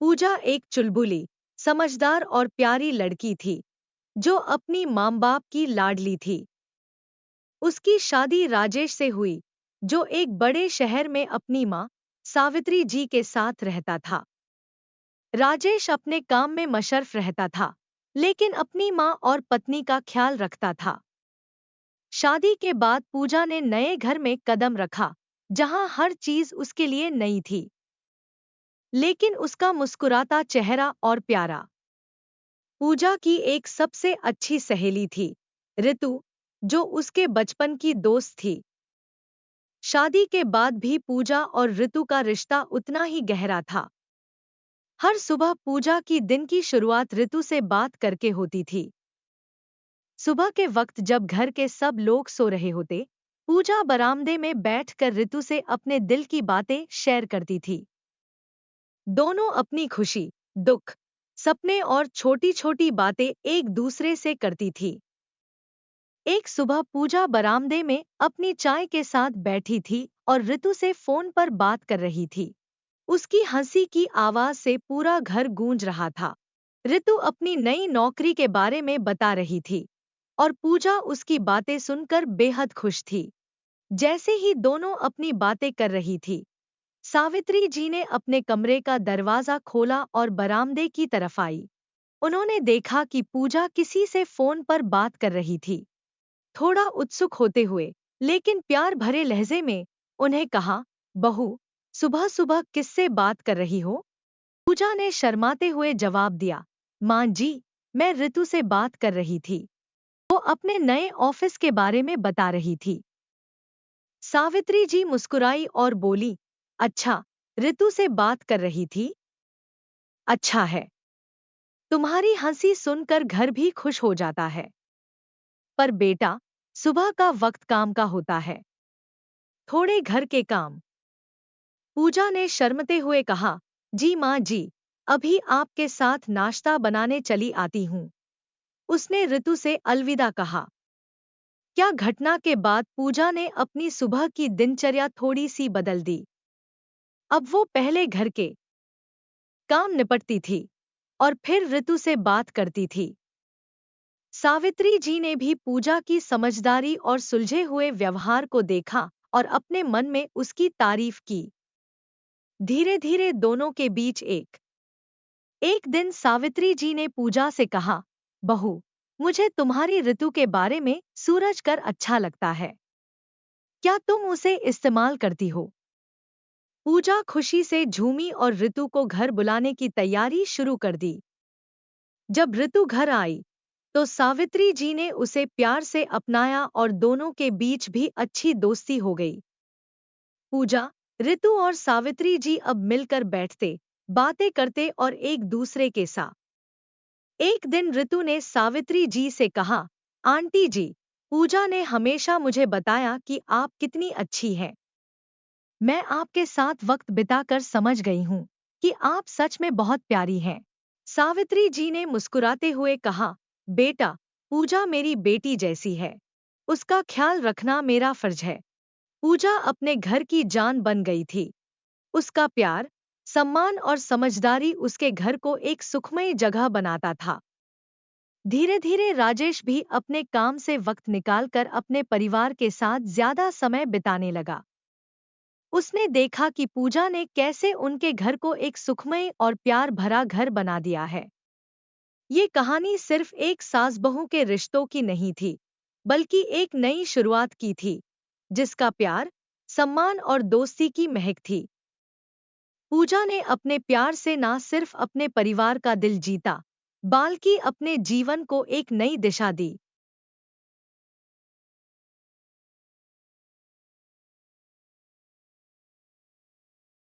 पूजा एक चुलबुली, समझदार और प्यारी लड़की थी, जो अपनी माँ बाप की लाडली थी। उसकी शादी राजेश से हुई, जो एक बड़े शहर में अपनी माँ, सावित्री जी के साथ रहता था। राजेश अपने काम में मशरूफ रहता था, लेकिन अपनी माँ और पत्नी का ख्याल रखता था। शादी के बाद पूजा ने नए घर में कदम रखा, जहाँ हर चीज उसके लिए नई थी, लेकिन उसका मुस्कुराता चेहरा और प्यारा। पूजा की एक सबसे अच्छी सहेली थी, ऋतु, जो उसके बचपन की दोस्त थी। शादी के बाद भी पूजा और ऋतु का रिश्ता उतना ही गहरा था। हर सुबह पूजा की दिन की शुरुआत ऋतु से बात करके होती थी। सुबह के वक्त जब घर के सब लोग सो रहे होते, पूजा बरामदे में बैठकर ऋतु से अपने दिल की बातें शेयर करती थी। दोनों अपनी खुशी, दुख, सपने और छोटी छोटी बातें एक दूसरे से करती थी। एक सुबह पूजा बरामदे में अपनी चाय के साथ बैठी थी और ऋतु से फोन पर बात कर रही थी। उसकी हंसी की आवाज से पूरा घर गूंज रहा था। ऋतु अपनी नई नौकरी के बारे में बता रही थी और पूजा उसकी बातें सुनकर बेहद खुश थी। जैसे ही दोनों अपनी बातें कर रही थी, सावित्री जी ने अपने कमरे का दरवाजा खोला और बरामदे की तरफ आई। उन्होंने देखा कि पूजा किसी से फोन पर बात कर रही थी। थोड़ा उत्सुक होते हुए, लेकिन प्यार भरे लहजे में, उन्हें कहा, बहू, सुबह सुबह किससे बात कर रही हो? पूजा ने शर्माते हुए जवाब दिया, माँ जी, मैं ऋतु से बात कर रही थी। वो अपने नए ऑफिस के बारे में बता रही थी। सावित्री जी मुस्कुराई और बोली, अच्छा, ऋतु से बात कर रही थी? अच्छा है। तुम्हारी हंसी सुनकर घर भी खुश हो जाता है। पर बेटा, सुबह का वक्त काम का होता है। थोड़े घर के काम। पूजा ने शर्मते हुए कहा, जी माँ जी, अभी आपके साथ नाश्ता बनाने चली आती हूँ। उसने ऋतु से अलविदा कहा। क्या घटना के बाद पूजा ने अपनी सुबह की दिनचर्या थोड़ी सी बदल दी। अब वो पहले घर के काम निपटती थी और फिर ऋतु से बात करती थी। सावित्री जी ने भी पूजा की समझदारी और सुलझे हुए व्यवहार को देखा और अपने मन में उसकी तारीफ की। धीरे धीरे दोनों के बीच एक दिन सावित्री जी ने पूजा से कहा, बहू, मुझे तुम्हारी ऋतु के बारे में सूरज कर अच्छा लगता है। क्या तुम उसे इस्तेमाल करती हो? पूजा खुशी से झूमी और ऋतु को घर बुलाने की तैयारी शुरू कर दी। जब ऋतु घर आई, तो सावित्री जी ने उसे प्यार से अपनाया और दोनों के बीच भी अच्छी दोस्ती हो गई। पूजा, ऋतु और सावित्री जी अब मिलकर बैठते, बातें करते और एक दूसरे के साथ। एक दिन ऋतु ने सावित्री जी से कहा, आंटी जी, पूजा ने हमेशा मुझे बताया कि आप कितनी अच्छी हैं। मैं आपके साथ वक्त बिताकर समझ गई हूँ कि आप सच में बहुत प्यारी हैं। सावित्री जी ने मुस्कुराते हुए कहा, बेटा, पूजा मेरी बेटी जैसी है। उसका ख्याल रखना मेरा फर्ज है। पूजा अपने घर की जान बन गई थी। उसका प्यार, सम्मान और समझदारी उसके घर को एक सुखमय जगह बनाता था। धीरे धीरे राजेश भी अपने काम से वक्त निकालकर अपने परिवार के साथ ज्यादा समय बिताने लगा। उसने देखा कि पूजा ने कैसे उनके घर को एक सुखमय और प्यार भरा घर बना दिया है। ये कहानी सिर्फ एक सास बहू के रिश्तों की नहीं थी, बल्कि एक नई शुरुआत की थी, जिसका प्यार, सम्मान और दोस्ती की महक थी। पूजा ने अपने प्यार से न सिर्फ अपने परिवार का दिल जीता, बल्कि अपने जीवन को एक नई दिशा दी।